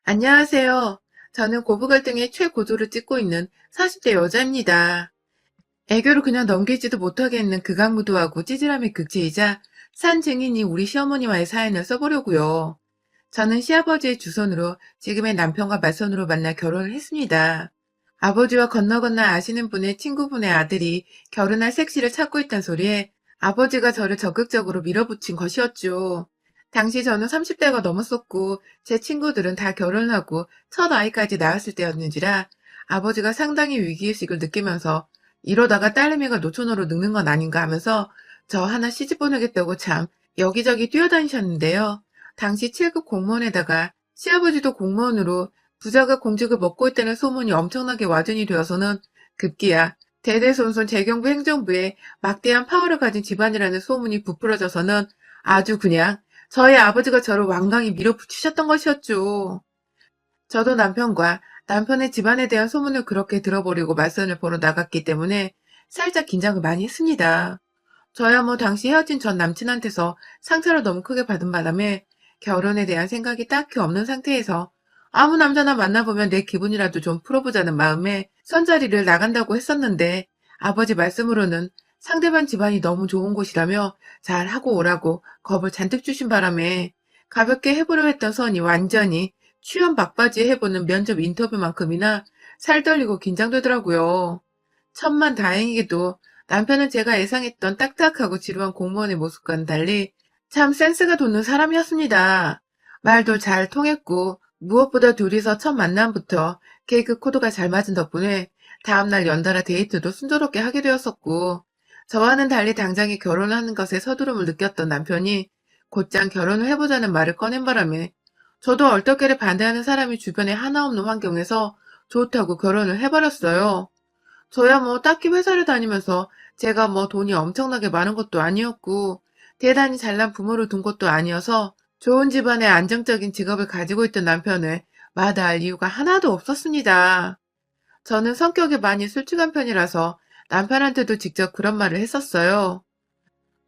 안녕하세요. 저는 고부 갈등의 최고조를 찍고 있는 40대 여자입니다. 애교를 그냥 넘기지도 못하겠는 극악무도하고 찌질함의 극치이자 산 증인이 우리 시어머니와의 사연을 써보려고요. 저는 시아버지의 주선으로 지금의 남편과 맞선으로 만나 결혼을 했습니다. 아버지와 건너 아시는 분의 친구분의 아들이 결혼할 색시를 찾고 있단 소리에 아버지가 저를 적극적으로 밀어붙인 것이었죠. 당시 저는 30대가 넘었었고 제 친구들은 다 결혼하고 첫 아이까지 낳았을 때였는지라 아버지가 상당히 위기의식을 느끼면서 이러다가 딸내미가 노처녀로 늙는 건 아닌가 하면서 저 하나 시집 보내겠다고 참 여기저기 뛰어다니셨는데요. 당시 7급 공무원에다가 시아버지도 공무원으로 부자가 공직을 먹고 있다는 소문이 엄청나게 와전이 되어서는 급기야 대대손손 재경부 행정부에 막대한 파워를 가진 집안이라는 소문이 부풀어져서는 아주 그냥 저희 아버지가 저를 완강히 밀어붙이셨던 것이었죠. 저도 남편과 남편의 집안에 대한 소문을 그렇게 들어버리고 맞선을 보러 나갔기 때문에 살짝 긴장을 많이 했습니다. 저야 뭐 당시 헤어진 전 남친한테서 상처를 너무 크게 받은 바람에 결혼에 대한 생각이 딱히 없는 상태에서 아무 남자나 만나보면 내 기분이라도 좀 풀어보자는 마음에 선자리를 나간다고 했었는데 아버지 말씀으로는 상대방 집안이 너무 좋은 곳이라며 잘 하고 오라고 겁을 잔뜩 주신 바람에 가볍게 해보려 했던 선이 완전히 취업 막바지에 해보는 면접 인터뷰만큼이나 살떨리고 긴장되더라고요. 천만 다행이게도 남편은 제가 예상했던 딱딱하고 지루한 공무원의 모습과는 달리 참 센스가 돋는 사람이었습니다. 말도 잘 통했고 무엇보다 둘이서 첫 만남부터 케이크 코드가 잘 맞은 덕분에 다음날 연달아 데이트도 순조롭게 하게 되었었고 저와는 달리 당장에 결혼하는 것에 서두름을 느꼈던 남편이 곧장 결혼을 해보자는 말을 꺼낸 바람에 저도 얼떨결에 반대하는 사람이 주변에 하나 없는 환경에서 좋다고 결혼을 해버렸어요. 저야 뭐 딱히 회사를 다니면서 제가 뭐 돈이 엄청나게 많은 것도 아니었고 대단히 잘난 부모를 둔 것도 아니어서 좋은 집안의 안정적인 직업을 가지고 있던 남편을 마다할 이유가 하나도 없었습니다. 저는 성격이 많이 솔직한 편이라서 남편한테도 직접 그런 말을 했었어요.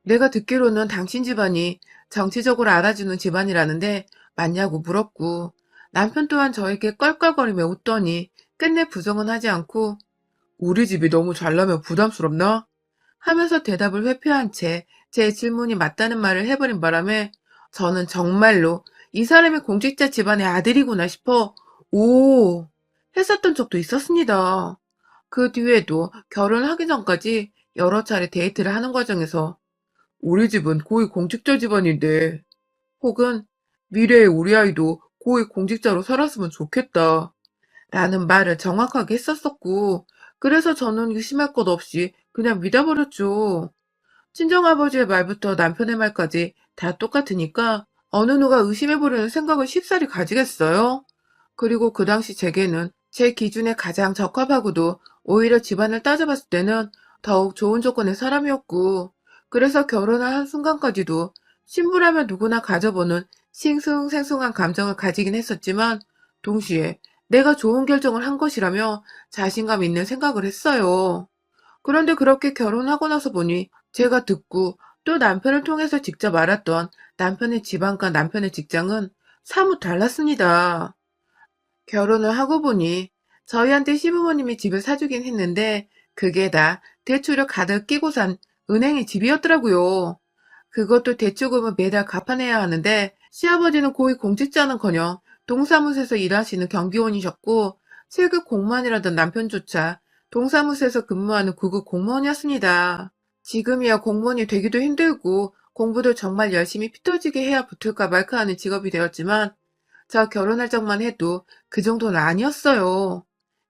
내가 듣기로는 당신 집안이 정치적으로 알아주는 집안이라는데 맞냐고 물었고 남편 또한 저에게 껄껄거리며 웃더니 끝내 부정은 하지 않고 우리 집이 너무 잘나면 부담스럽나? 하면서 대답을 회피한 채 제 질문이 맞다는 말을 해버린 바람에 저는 정말로 이 사람이 공직자 집안의 아들이구나 싶어 오 했었던 적도 있었습니다. 그 뒤에도 결혼하기 전까지 여러 차례 데이트를 하는 과정에서 우리 집은 고위 공직자 집안인데 혹은 미래의 우리 아이도 고위 공직자로 살았으면 좋겠다 라는 말을 정확하게 했었었고 그래서 저는 의심할 것 없이 그냥 믿어버렸죠. 친정아버지의 말부터 남편의 말까지 다 똑같으니까 어느 누가 의심해보려는 생각을 쉽사리 가지겠어요? 그리고 그 당시 제게는 제 기준에 가장 적합하고도 오히려 집안을 따져봤을 때는 더욱 좋은 조건의 사람이었고 그래서 결혼을 한 순간까지도 신부라면 누구나 가져보는 싱숭생숭한 감정을 가지긴 했었지만 동시에 내가 좋은 결정을 한 것이라며 자신감 있는 생각을 했어요. 그런데 그렇게 결혼하고 나서 보니 제가 듣고 또 남편을 통해서 직접 알았던 남편의 집안과 남편의 직장은 사뭇 달랐습니다. 결혼을 하고 보니 저희한테 시부모님이 집을 사주긴 했는데 그게 다 대출을 가득 끼고 산 은행의 집이었더라고요. 그것도 대출금을 매달 갚아내야 하는데 시아버지는 고위 공직자는커녕 동사무소에서 일하시는 경비원이셨고 7급 공무원이라던 남편조차 동사무소에서 근무하는 9급 공무원이었습니다. 지금이야 공무원이 되기도 힘들고 공부도 정말 열심히 피 터지게 해야 붙을까 말까 하는 직업이 되었지만 저 결혼할 적만 해도 그 정도는 아니었어요.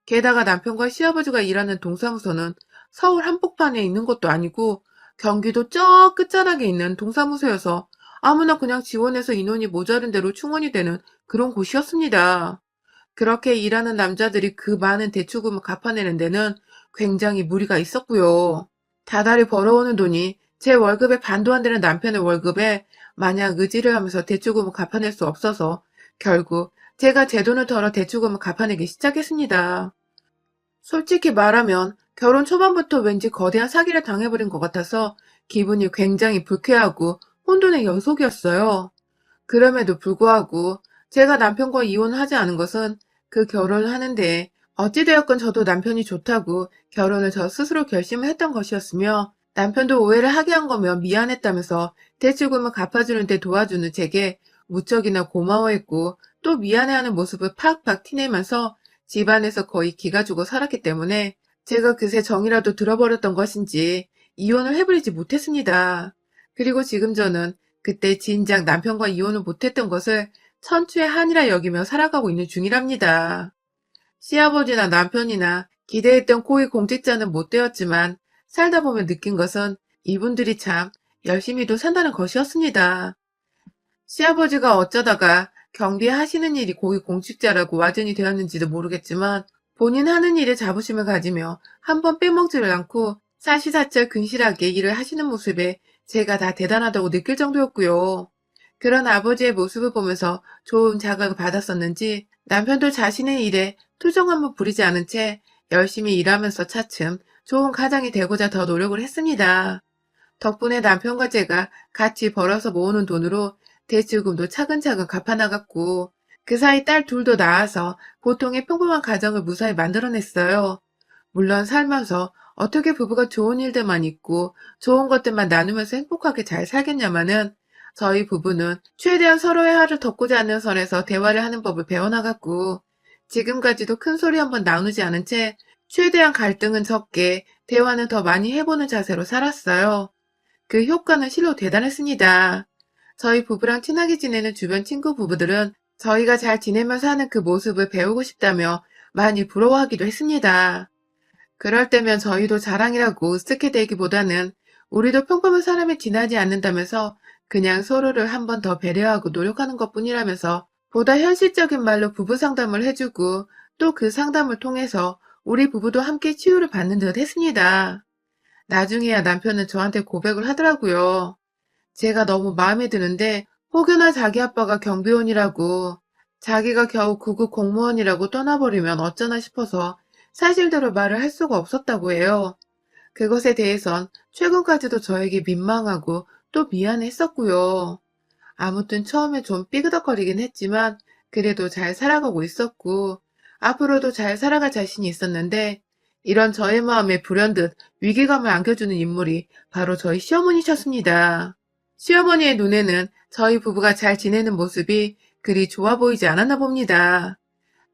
게다가 남편과 시아버지가 일하는 동사무소는 서울 한복판에 있는 것도 아니고 경기도 저 끝자락에 있는 동사무소여서 아무나 그냥 지원해서 인원이 모자른 대로 충원이 되는 그런 곳이었습니다. 그렇게 일하는 남자들이 그 많은 대출금을 갚아내는 데는 굉장히 무리가 있었고요. 다달이 벌어오는 돈이 제 월급의 반도 안 되는 남편의 월급에 마냥 의지를 하면서 대출금을 갚아낼 수 없어서 결국 제가 제 돈을 덜어 대출금을 갚아내기 시작했습니다. 솔직히 말하면 결혼 초반부터 왠지 거대한 사기를 당해버린 것 같아서 기분이 굉장히 불쾌하고 혼돈의 연속이었어요. 그럼에도 불구하고 제가 남편과 이혼하지 않은 것은 그 결혼을 하는데 어찌되었건 저도 남편이 좋다고 결혼을 저 스스로 결심을 했던 것이었으며 남편도 오해를 하게 한 거면 미안했다면서 대출금을 갚아주는데 도와주는 제게 무척이나 고마워했고 또 미안해하는 모습을 팍팍 티내면서 집안에서 거의 기가 죽어 살았기 때문에 제가 그새 정이라도 들어버렸던 것인지 이혼을 해버리지 못했습니다. 그리고 지금 저는 그때 진작 남편과 이혼을 못했던 것을 천추의 한이라 여기며 살아가고 있는 중이랍니다. 시아버지나 남편이나 기대했던 고위 공직자는 못 되었지만 살다 보면 느낀 것은 이분들이 참 열심히도 산다는 것이었습니다. 시아버지가 어쩌다가 경비에 하시는 일이 고위 공직자라고 와전이 되었는지도 모르겠지만 본인 하는 일에 자부심을 가지며 한번 빼먹지를 않고 사시사철 근실하게 일을 하시는 모습에 제가 다 대단하다고 느낄 정도였고요. 그런 아버지의 모습을 보면서 좋은 자극을 받았었는지 남편도 자신의 일에 투정 한번 부리지 않은 채 열심히 일하면서 차츰 좋은 가장이 되고자 더 노력을 했습니다. 덕분에 남편과 제가 같이 벌어서 모으는 돈으로 대출금도 차근차근 갚아나갔고 그 사이 딸 둘도 낳아서 보통의 평범한 가정을 무사히 만들어냈어요. 물론 살면서 어떻게 부부가 좋은 일들만 있고 좋은 것들만 나누면서 행복하게 잘 살겠냐마는 저희 부부는 최대한 서로의 화를 덮고자 하는 선에서 대화를 하는 법을 배워나갔고 지금까지도 큰 소리 한번 나누지 않은 채 최대한 갈등은 적게 대화는 더 많이 해보는 자세로 살았어요. 그 효과는 실로 대단했습니다. 저희 부부랑 친하게 지내는 주변 친구 부부들은 저희가 잘 지내면서 하는 그 모습을 배우고 싶다며 많이 부러워하기도 했습니다. 그럴 때면 저희도 자랑이라고 으쓱해 대기보다는 우리도 평범한 사람이 지나지 않는다면서 그냥 서로를 한 번 더 배려하고 노력하는 것뿐이라면서 보다 현실적인 말로 부부 상담을 해주고 또 그 상담을 통해서 우리 부부도 함께 치유를 받는 듯 했습니다. 나중에야 남편은 저한테 고백을 하더라고요. 제가 너무 마음에 드는데 혹여나 자기 아빠가 경비원이라고 자기가 겨우 구급 공무원이라고 떠나버리면 어쩌나 싶어서 사실대로 말을 할 수가 없었다고 해요. 그것에 대해선 최근까지도 저에게 민망하고 또 미안했었고요. 아무튼 처음에 좀 삐그덕거리긴 했지만 그래도 잘 살아가고 있었고 앞으로도 잘 살아갈 자신이 있었는데 이런 저의 마음에 불현듯 위기감을 안겨주는 인물이 바로 저희 시어머니셨습니다. 시어머니의 눈에는 저희 부부가 잘 지내는 모습이 그리 좋아 보이지 않았나 봅니다.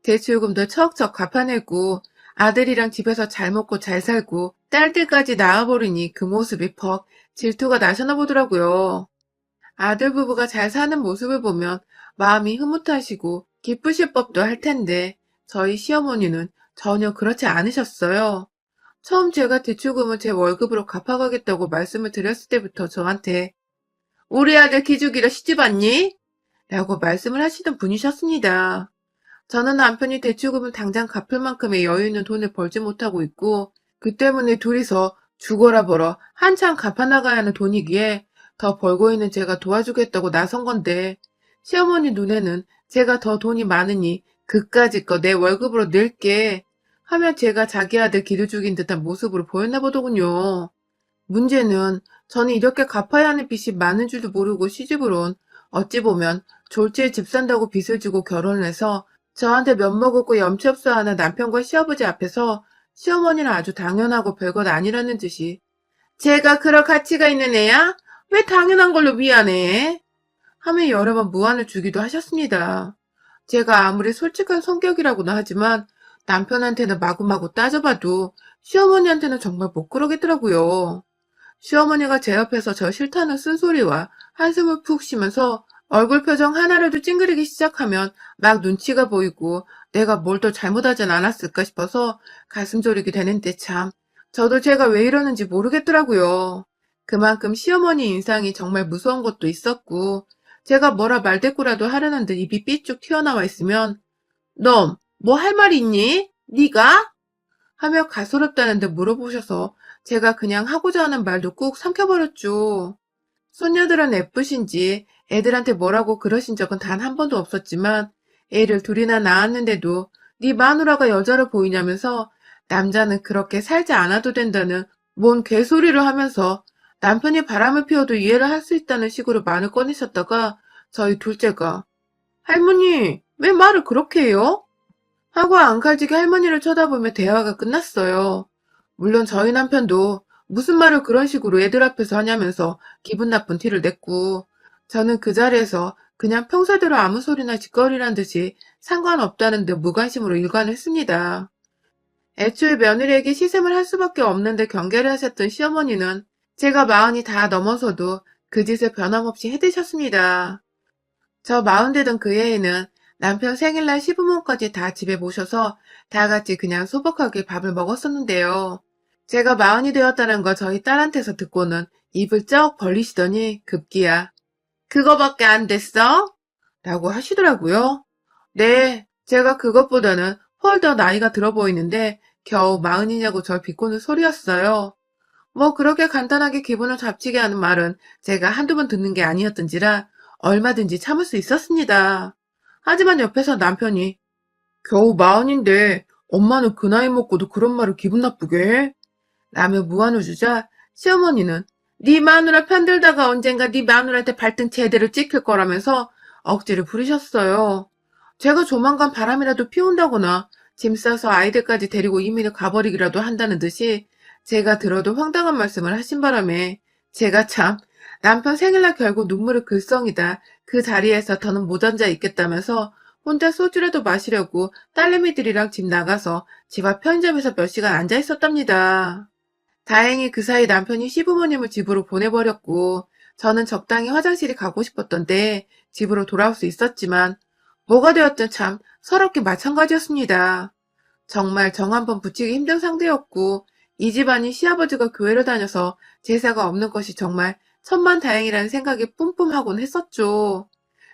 대출금도 척척 갚아내고 아들이랑 집에서 잘 먹고 잘 살고 딸들까지 낳아버리니 그 모습이 퍽 질투가 나셨나 보더라고요. 아들 부부가 잘 사는 모습을 보면 마음이 흐뭇하시고 기쁘실 법도 할 텐데 저희 시어머니는 전혀 그렇지 않으셨어요. 처음 제가 대출금을 제 월급으로 갚아가겠다고 말씀을 드렸을 때부터 저한테 우리 아들 기죽이라 시집 왔니? 라고 말씀을 하시던 분이셨습니다. 저는 남편이 대출금을 당장 갚을 만큼의 여유 있는 돈을 벌지 못하고 있고 그 때문에 둘이서 죽어라 벌어 한참 갚아나가야 하는 돈이기에 더 벌고 있는 제가 도와주겠다고 나선 건데 시어머니 눈에는 제가 더 돈이 많으니 그까짓 거 내 월급으로 낼게 하며 제가 자기 아들 기를 죽인 듯한 모습으로 보였나 보더군요. 문제는 저는 이렇게 갚아야 하는 빚이 많은 줄도 모르고 시집을 온 어찌 보면 졸지에 집 산다고 빚을 주고 결혼을 해서 저한테 면목없고 염치 없어 하는 남편과 시아버지 앞에서 시어머니는 아주 당연하고 별것 아니라는 듯이 제가 그럴 가치가 있는 애야? 왜 당연한 걸로 미안해? 하며 여러 번 무안을 주기도 하셨습니다. 제가 아무리 솔직한 성격이라고는 하지만 남편한테는 마구마구 따져봐도 시어머니한테는 정말 못 그러겠더라고요. 시어머니가 제 옆에서 저 싫다는 쓴소리와 한숨을 푹 쉬면서 얼굴 표정 하나라도 찡그리기 시작하면 막 눈치가 보이고 내가 뭘 또 잘못하진 않았을까 싶어서 가슴 졸이게 되는데 참 저도 제가 왜 이러는지 모르겠더라고요. 그만큼 시어머니 인상이 정말 무서운 것도 있었고 제가 뭐라 말대꾸라도 하려는 듯 입이 삐쭉 튀어나와 있으면 넌 뭐 할 말 있니? 네가? 하며 가소롭다는 듯 물어보셔서 제가 그냥 하고자 하는 말도 꾹 삼켜버렸죠. 손녀들은 예쁘신지 애들한테 뭐라고 그러신 적은 단 한 번도 없었지만 애를 둘이나 낳았는데도 네 마누라가 여자로 보이냐면서 남자는 그렇게 살지 않아도 된다는 뭔 개소리를 하면서 남편이 바람을 피워도 이해를 할 수 있다는 식으로 말을 꺼내셨다가 저희 둘째가 할머니, 왜 말을 그렇게 해요? 하고 앙칼지게 할머니를 쳐다보며 대화가 끝났어요. 물론 저희 남편도 무슨 말을 그런 식으로 애들 앞에서 하냐면서 기분 나쁜 티를 냈고, 저는 그 자리에서 그냥 평소대로 아무 소리나 짓거리란 듯이 상관없다는 듯 무관심으로 일관했습니다. 애초에 며느리에게 시샘을 할 수밖에 없는데 경계를 하셨던 시어머니는 제가 마흔이 다 넘어서도 그 짓을 변함없이 해드셨습니다. 저 마흔 되던 그 해에는 남편 생일날 시부모까지 다 집에 모셔서 다 같이 그냥 소복하게 밥을 먹었었는데요. 제가 마흔이 되었다는 걸 저희 딸한테서 듣고는 입을 쩍 벌리시더니 급기야 그거밖에 안 됐어? 라고 하시더라고요. 네, 제가 그것보다는 훨 더 나이가 들어 보이는데 겨우 마흔이냐고 절 비꼬는 소리였어요. 뭐 그렇게 간단하게 기분을 잡치게 하는 말은 제가 한두 번 듣는 게 아니었던지라 얼마든지 참을 수 있었습니다. 하지만 옆에서 남편이 겨우 마흔인데 엄마는 그 나이 먹고도 그런 말을 기분 나쁘게 해? 라며 무안을 주자 시어머니는 네 마누라 편들다가 언젠가 네 마누라한테 발등 제대로 찍힐 거라면서 억지를 부리셨어요. 제가 조만간 바람이라도 피운다거나 짐 싸서 아이들까지 데리고 이민을 가버리기라도 한다는 듯이 제가 들어도 황당한 말씀을 하신 바람에 제가 참 남편 생일날 결국 눈물을 글썽이다 그 자리에서 더는 못 앉아 있겠다면서 혼자 소주라도 마시려고 딸내미들이랑 집 나가서 집 앞 편의점에서 몇 시간 앉아 있었답니다. 다행히 그 사이 남편이 시부모님을 집으로 보내버렸고 저는 적당히 화장실이 가고 싶었던데 집으로 돌아올 수 있었지만 뭐가 되었든 참 서럽게 마찬가지였습니다. 정말 정 한 번 붙이기 힘든 상대였고 이 집안이 시아버지가 교회를 다녀서 제사가 없는 것이 정말 천만다행이라는 생각이 뿜뿜하곤 했었죠.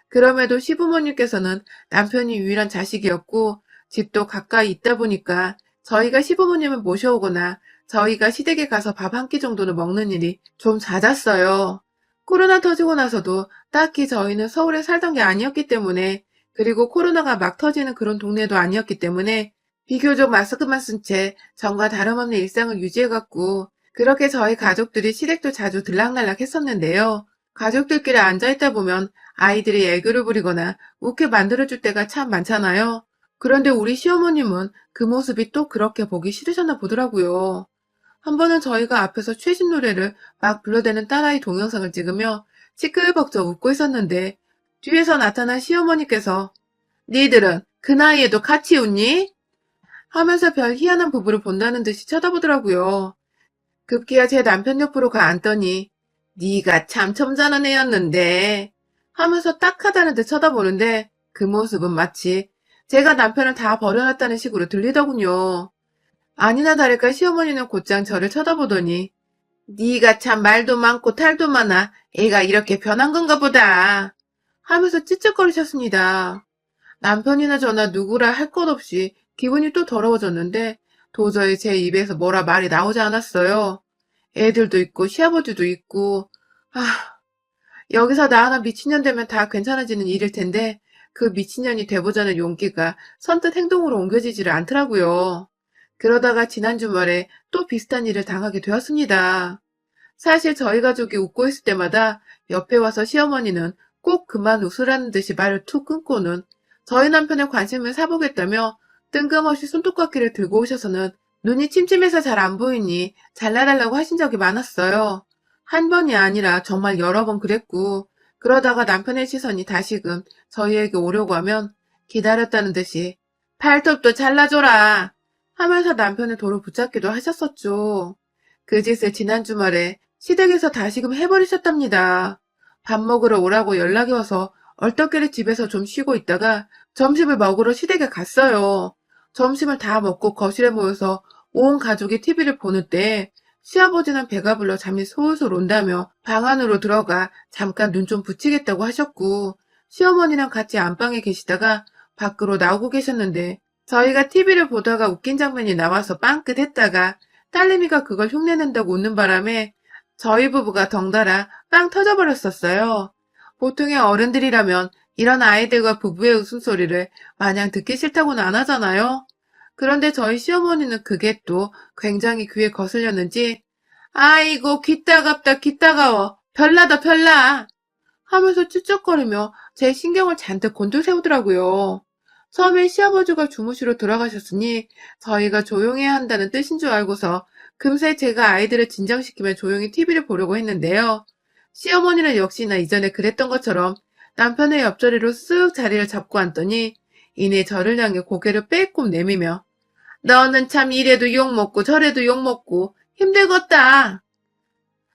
그럼에도 시부모님께서는 남편이 유일한 자식이었고 집도 가까이 있다 보니까 저희가 시부모님을 모셔오거나 저희가 시댁에 가서 밥 한 끼 정도는 먹는 일이 좀 잦았어요. 코로나 터지고 나서도 딱히 저희는 서울에 살던 게 아니었기 때문에 그리고 코로나가 막 터지는 그런 동네도 아니었기 때문에 비교적 마스크만 쓴 채 전과 다름없는 일상을 유지해갔고 그렇게 저희 가족들이 시댁도 자주 들락날락 했었는데요. 가족들끼리 앉아있다 보면 아이들이 애교를 부리거나 웃게 만들어줄 때가 참 많잖아요. 그런데 우리 시어머님은 그 모습이 또 그렇게 보기 싫으셨나 보더라고요. 한 번은 저희가 앞에서 최신 노래를 막 불러대는 딸아이 동영상을 찍으며 시끌벅적 웃고 있었는데 뒤에서 나타난 시어머니께서 니들은 그 나이에도 같이 웃니? 하면서 별 희한한 부부를 본다는 듯이 쳐다보더라고요. 급기야 제 남편 옆으로 가 앉더니 네가 참 점잖은 애였는데 하면서 딱하다는 듯 쳐다보는데 그 모습은 마치 제가 남편을 다 버려놨다는 식으로 들리더군요. 아니나 다를까 시어머니는 곧장 저를 쳐다보더니 네가 참 말도 많고 탈도 많아 애가 이렇게 변한 건가 보다 하면서 찝찝거리셨습니다. 남편이나 저나 누구라 할 것 없이 기분이 또 더러워졌는데 도저히 제 입에서 뭐라 말이 나오지 않았어요. 애들도 있고 시아버지도 있고 아 여기서 나 하나 미친년 되면 다 괜찮아지는 일일 텐데 그 미친년이 돼보자는 용기가 선뜻 행동으로 옮겨지지를 않더라고요. 그러다가 지난 주말에 또 비슷한 일을 당하게 되었습니다. 사실 저희 가족이 웃고 있을 때마다 옆에 와서 시어머니는 꼭 그만 웃으라는 듯이 말을 툭 끊고는 저희 남편의 관심을 사보겠다며 뜬금없이 손톱깎이를 들고 오셔서는 눈이 침침해서 잘 안 보이니 잘라달라고 하신 적이 많았어요. 한 번이 아니라 정말 여러 번 그랬고 그러다가 남편의 시선이 다시금 저희에게 오려고 하면 기다렸다는 듯이 팔톱도 잘라줘라 하면서 남편을 도로 붙잡기도 하셨었죠. 그 짓을 지난 주말에 시댁에서 다시금 해버리셨답니다. 밥 먹으러 오라고 연락이 와서 얼떨결에 집에서 좀 쉬고 있다가 점심을 먹으러 시댁에 갔어요. 점심을 다 먹고 거실에 모여서 온 가족이 TV를 보는 때 시아버지는 배가 불러 잠이 솔솔 온다며 방 안으로 들어가 잠깐 눈 좀 붙이겠다고 하셨고 시어머니랑 같이 안방에 계시다가 밖으로 나오고 계셨는데 저희가 TV를 보다가 웃긴 장면이 나와서 빵긋 했다가 딸내미가 그걸 흉내낸다고 웃는 바람에 저희 부부가 덩달아 빵 터져버렸었어요. 보통의 어른들이라면 이런 아이들과 부부의 웃음소리를 마냥 듣기 싫다고는 안 하잖아요. 그런데 저희 시어머니는 그게 또 굉장히 귀에 거슬렸는지 아이고 귀 따갑다 귀 따가워 별나다 별나 하면서 쭈쩍거리며 제 신경을 잔뜩 곤두세우더라고요. 처음엔 시아버지가 주무시러 들어가셨으니 저희가 조용해야 한다는 뜻인 줄 알고서 금세 제가 아이들을 진정시키며 조용히 TV를 보려고 했는데요. 시어머니는 역시나 이전에 그랬던 것처럼 남편의 옆자리로 쓱 자리를 잡고 앉더니 이내 저를 향해 고개를 빼꼼 내미며 너는 참 이래도 욕먹고 저래도 욕먹고 힘들겠다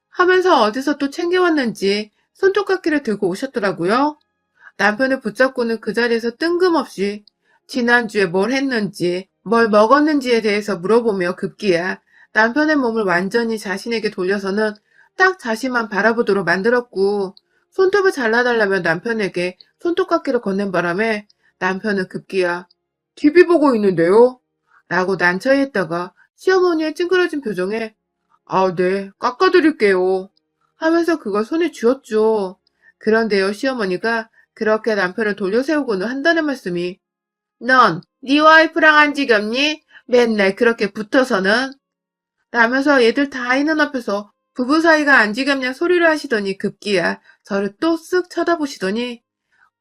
하면서 어디서 또 챙겨왔는지 손톱깎이를 들고 오셨더라고요. 남편을 붙잡고는 그 자리에서 뜬금없이 지난주에 뭘 했는지, 뭘 먹었는지에 대해서 물어보며 급기야 남편의 몸을 완전히 자신에게 돌려서는 딱 자신만 바라보도록 만들었고, 손톱을 잘라달라며 남편에게 손톱깎이를 건넨 바람에 남편은 급기야 TV 보고 있는데요? 라고 난처해 했다가 시어머니의 찡그러진 표정에 아, 네, 깎아드릴게요. 하면서 그걸 손에 쥐었죠. 그런데요, 시어머니가 그렇게 남편을 돌려세우고는 한다는 말씀이 넌 네 와이프랑 안 지겹니? 맨날 그렇게 붙어서는 라면서 얘들 다 있는 앞에서 부부 사이가 안 지겹냐 소리를 하시더니 급기야 저를 또 쓱 쳐다보시더니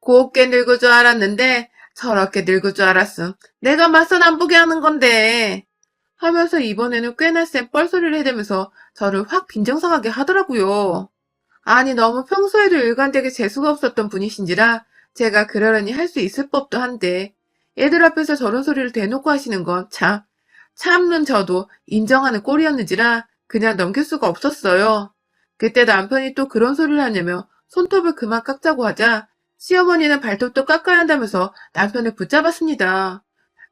곱게 늙을 줄 알았는데 저렇게 늙을 줄 알았음. 내가 맞선 안 보게 하는 건데 하면서 이번에는 꽤나 센 뻘소리를 해대면서 저를 확 빈정상하게 하더라고요. 아니 너무 평소에도 일관되게 재수가 없었던 분이신지라 제가 그러려니 할 수 있을 법도 한데 애들 앞에서 저런 소리를 대놓고 하시는 건 참는 저도 인정하는 꼴이었는지라 그냥 넘길 수가 없었어요. 그때 남편이 또 그런 소리를 하냐며 손톱을 그만 깎자고 하자 시어머니는 발톱도 깎아야 한다면서 남편을 붙잡았습니다.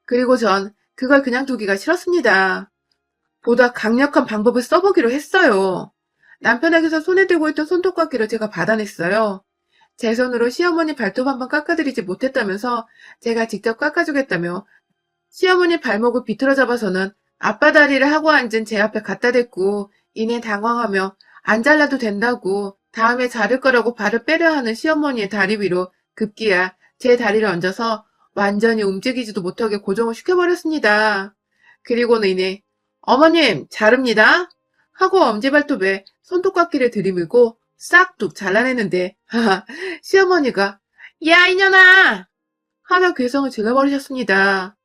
그리고 전 그걸 그냥 두기가 싫었습니다. 보다 강력한 방법을 써보기로 했어요. 남편에게서 손에 들고 있던 손톱깎이를 제가 받아냈어요. 제 손으로 시어머니 발톱 한번 깎아드리지 못했다면서 제가 직접 깎아주겠다며 시어머니 발목을 비틀어 잡아서는 앞바다리를 하고 앉은 제 앞에 갖다 댔고 이내 당황하며 안 잘라도 된다고 다음에 자를 거라고 발을 빼려 하는 시어머니의 다리 위로 급기야 제 다리를 얹어서 완전히 움직이지도 못하게 고정을 시켜버렸습니다. 그리고는 이내 어머님 자릅니다 하고 엄지발톱에 손톱깎이를 들이밀고 싹둑 잘라내는데 시어머니가 야 이년아 하며 괴성을 질러버리셨습니다.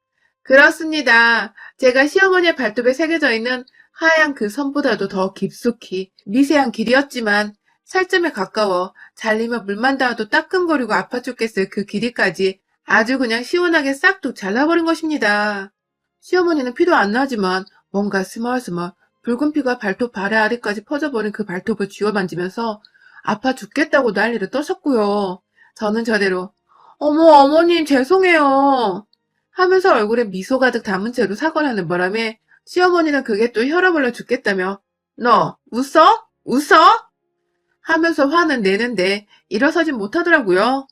그렇습니다. 제가 시어머니의 발톱에 새겨져 있는 하얀 그 선보다도 더 깊숙이 미세한 길이었지만 살점에 가까워 잘리면 물만 닿아도 따끔거리고 아파 죽겠을 그 길이까지 아주 그냥 시원하게 싹둑 잘라버린 것입니다. 시어머니는 피도 안 나지만 뭔가 스멀스멀 붉은 피가 발톱 발에 아래까지 퍼져버린 그 발톱을 쥐어 만지면서 아파 죽겠다고 난리를 떠셨고요. 저는 저대로 어머 어머님 죄송해요 하면서 얼굴에 미소 가득 담은 채로 사과를 하는 바람에 시어머니는 그게 또 혈압 올라 죽겠다며 너 웃어? 웃어? 하면서 화는 내는데 일어서진 못하더라고요.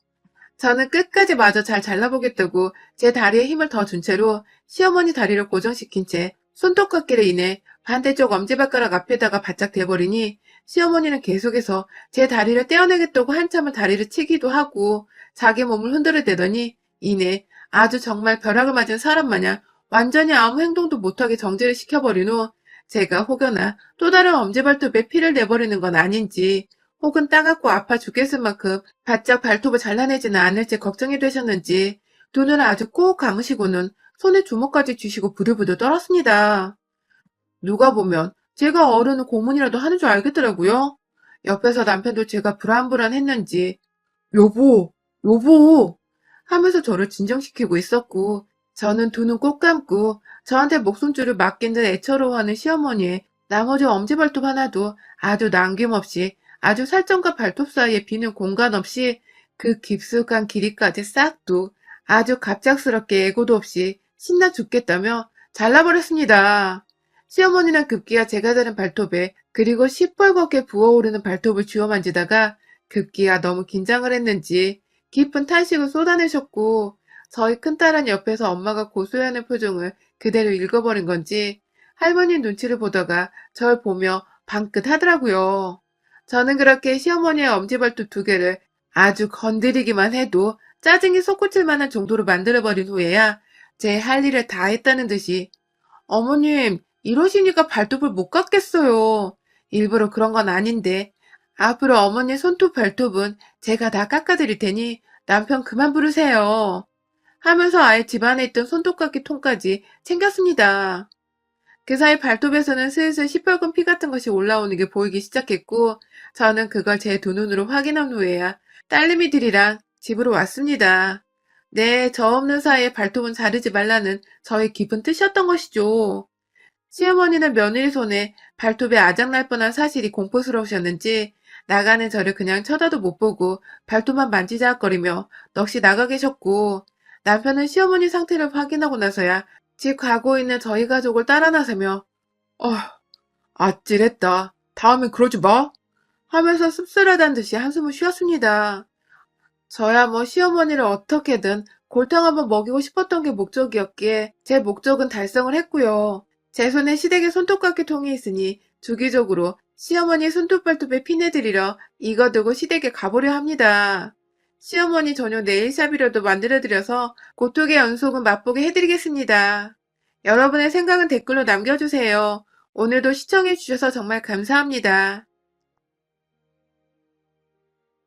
저는 끝까지 마저 잘 잘라보겠다고 제 다리에 힘을 더 준 채로 시어머니 다리를 고정시킨 채 손톱깎이를 인해 반대쪽 엄지발가락 앞에다가 바짝 대버리니 시어머니는 계속해서 제 다리를 떼어내겠다고 한참을 다리를 치기도 하고 자기 몸을 흔들어대더니 이내 아주 정말 벼락을 맞은 사람 마냥 완전히 아무 행동도 못하게 정지를 시켜버린 후 제가 혹여나 또 다른 엄지발톱에 피를 내버리는 건 아닌지 혹은 따갑고 아파 죽겠을 만큼 바짝 발톱을 잘라내지는 않을지 걱정이 되셨는지 눈을 아주 꼭 감으시고는 손에 주먹까지 쥐시고 부들부들 떨었습니다. 누가 보면 제가 어른은 고문이라도 하는 줄 알겠더라고요. 옆에서 남편도 제가 불안불안했는지 여보 하면서 저를 진정시키고 있었고 저는 두 눈 꼭 감고 저한테 목숨줄을 맡긴 듯 애처로워하는 시어머니의 나머지 엄지발톱 하나도 아주 남김없이 아주 살점과 발톱 사이에 비는 공간 없이 그 깊숙한 길이까지 싹둑 아주 갑작스럽게 예고도 없이 신나 죽겠다며 잘라버렸습니다. 시어머니는 급기야 제가 자른 발톱에 그리고 시뻘겋게 부어오르는 발톱을 쥐어 만지다가 급기야 너무 긴장을 했는지 깊은 탄식을 쏟아내셨고 저희 큰딸은 옆에서 엄마가 고소해하는 표정을 그대로 읽어버린 건지 할머니 눈치를 보다가 절 보며 방긋 하더라고요. 저는 그렇게 시어머니의 엄지발톱 두 개를 아주 건드리기만 해도 짜증이 솟구칠 만한 정도로 만들어버린 후에야 제 할 일을 다 했다는 듯이 어머님 이러시니까 발톱을 못 깎겠어요. 일부러 그런 건 아닌데 앞으로 어머니 손톱 발톱은 제가 다 깎아드릴 테니 남편 그만 부르세요. 하면서 아예 집안에 있던 손톱깎이 통까지 챙겼습니다. 그 사이 발톱에서는 슬슬 시뻘건 피 같은 것이 올라오는 게 보이기 시작했고, 저는 그걸 제 두 눈으로 확인한 후에야 딸내미들이랑 집으로 왔습니다. 네, 저 없는 사이에 발톱은 자르지 말라는 저의 깊은 뜻이었던 것이죠. 시어머니는 며느리 손에 발톱에 아작날 뻔한 사실이 공포스러우셨는지 나가는 저를 그냥 쳐다도 못 보고 발톱만 만지작거리며 넋이 나가 계셨고, 남편은 시어머니 상태를 확인하고 나서야 집 가고 있는 저희 가족을 따라 나서며 아찔했다. 다음엔 그러지 마. 하면서 씁쓸하다는 듯이 한숨을 쉬었습니다. 저야 뭐 시어머니를 어떻게든 골탕 한번 먹이고 싶었던 게 목적이었기에 제 목적은 달성을 했고요. 제 손에 시댁의 손톱깎이 통이 있으니 주기적으로 시어머니 손톱발톱에 피내드리러 이거 두고 시댁에 가보려 합니다. 시어머니 전용 네일샵이라도 만들어드려서 고통의 연속은 맛보게 해드리겠습니다. 여러분의 생각은 댓글로 남겨주세요. 오늘도 시청해주셔서 정말 감사합니다.